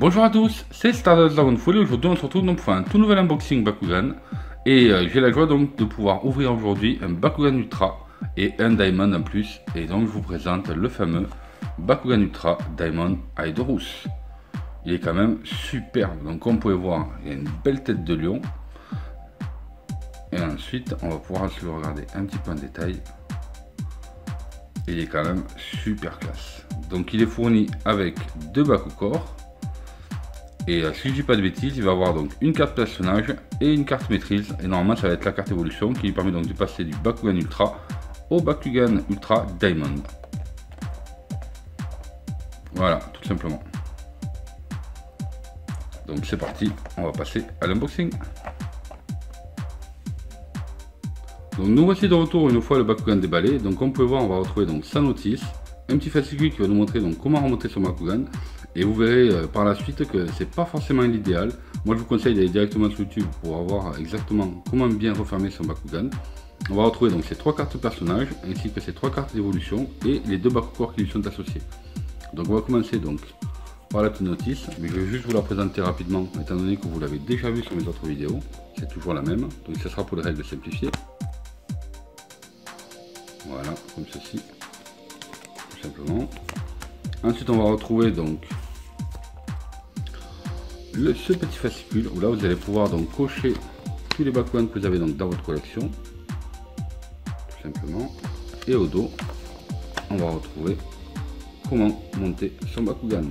Bonjour à tous, c'est Stardust Dragonfall et aujourd'hui on se retrouve donc pour un tout nouvel unboxing Bakugan. Et j'ai la joie donc de pouvoir ouvrir aujourd'hui un Bakugan Ultra et un Diamond en plus. Et donc je vous présente le fameux Bakugan Ultra Diamond Aedorus. Il est quand même superbe, donc comme vous pouvez voir, il y a une belle tête de lion. Et ensuite on va pouvoir se le regarder un petit peu en détail. Il est quand même super classe. Donc il est fourni avec deux Bakukor. Et si je dis pas de bêtises, il va avoir donc une carte personnage et une carte maîtrise. Et normalement ça va être la carte évolution qui lui permet donc de passer du Bakugan Ultra au Bakugan Ultra Diamond. Voilà, tout simplement. Donc c'est parti, on va passer à l'unboxing. Donc nous voici de retour une fois le Bakugan déballé. Donc comme vous pouvez voir, on va retrouver donc sa notice, un petit fascicule qui va nous montrer donc comment remonter son Bakugan. Et vous verrez par la suite que c'est pas forcément l'idéal. Moi je vous conseille d'aller directement sur YouTube pour voir exactement comment bien refermer son Bakugan. On va retrouver donc ces trois cartes personnages ainsi que ces trois cartes d'évolution et les deux Bakukor qui lui sont associés. Donc on va commencer donc par la petite notice, mais je vais juste vous la présenter rapidement étant donné que vous l'avez déjà vu sur mes autres vidéos. C'est toujours la même, donc ce sera pour les règles simplifiées. Voilà, comme ceci, tout simplement. Ensuite on va retrouver donc ce petit fascicule où là vous allez pouvoir donc cocher tous les Bakugan que vous avez donc dans votre collection, tout simplement. Et au dos on va retrouver comment monter son Bakugan.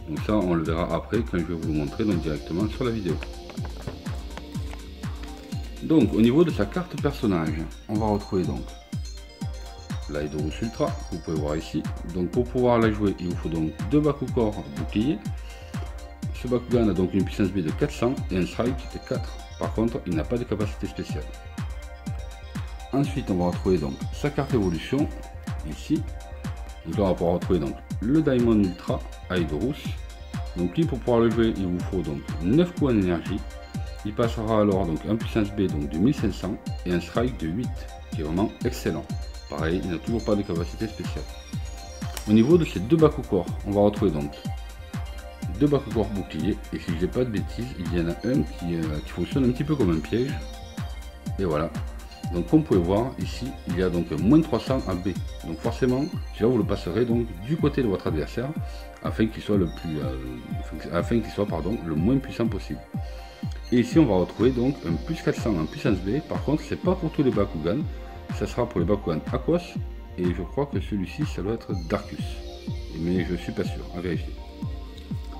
Donc ça on le verra après quand je vais vous le montrer donc directement sur la vidéo. Donc au niveau de sa carte personnage, on va retrouver donc l'Aedorus Ultra, que vous pouvez voir ici. Donc pour pouvoir la jouer, il vous faut donc deux Bakukor bouclier. Ce Bakugan a donc une puissance B de 400 et un strike de 4. Par contre, il n'a pas de capacité spéciale. Ensuite, on va retrouver donc sa carte évolution ici. Donc là, on va pouvoir retrouver donc le Diamond Ultra Aedorus. Donc lui, pour pouvoir le jouer, il vous faut donc 9 coups en énergie. Il passera alors donc un puissance B donc de 1500 et un strike de 8, qui est vraiment excellent. Pareil, il n'a toujours pas de capacité spéciale. Au niveau de ces deux Bakukor, on va retrouver donc deux Bakukor boucliers. Et si je dis pas de bêtises, il y en a un qui fonctionne un petit peu comme un piège. Et voilà. Donc comme vous pouvez voir ici, il y a donc moins 300 à B. Donc forcément, là vous le passerez donc du côté de votre adversaire afin qu'il soit le moins puissant possible. Et ici on va retrouver donc un plus 400 en puissance B. Par contre, c'est pas pour tous les Bakugan. Ça sera pour les Bakugan Aquos et je crois que celui-ci ça doit être Darkus, mais je suis pas sûr, à vérifier.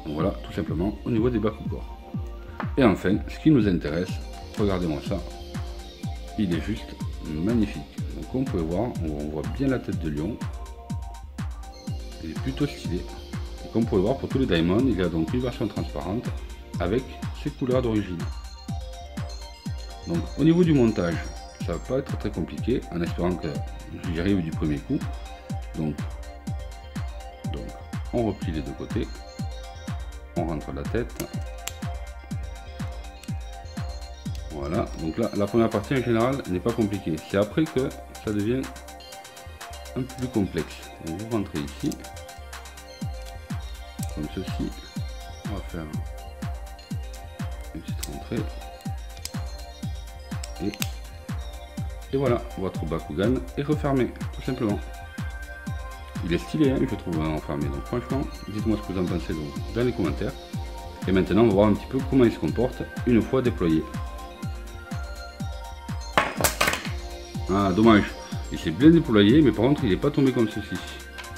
Donc voilà, tout simplement au niveau des Bakukor. Et enfin, ce qui nous intéresse, regardez-moi ça, il est juste magnifique. Donc comme vous pouvez voir, on voit bien la tête de lion, il est plutôt stylé. Et comme vous pouvez voir, pour tous les Diamonds, il y a donc une version transparente avec ses couleurs d'origine. Donc au niveau du montage, ça va pas être très compliqué, en espérant que j'y arrive du premier coup. Donc on replie les deux côtés, on rentre la tête. Voilà, donc là la première partie en général n'est pas compliquée, c'est après que ça devient un peu plus complexe. Donc vous rentrez ici, comme ceci, on va faire une petite rentrée. Et voilà, votre Bakugan est refermé, tout simplement. Il est stylé, hein, je trouve, enfermé. Donc franchement, dites-moi ce que vous en pensez donc, dans les commentaires. Et maintenant, on va voir un petit peu comment il se comporte une fois déployé. Ah, dommage. Il s'est bien déployé, mais par contre, il n'est pas tombé comme ceci.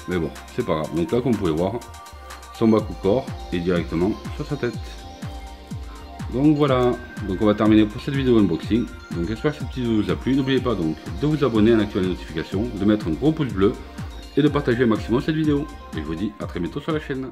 Mais bon, c'est pas grave. Donc là, comme vous pouvez voir, son Bakukor est directement sur sa tête. Donc voilà, donc on va terminer pour cette vidéo unboxing. Donc j'espère que cette vidéo vous a plu. N'oubliez pas donc de vous abonner, en activant les notifications, de mettre un gros pouce bleu et de partager un maximum cette vidéo. Et je vous dis à très bientôt sur la chaîne.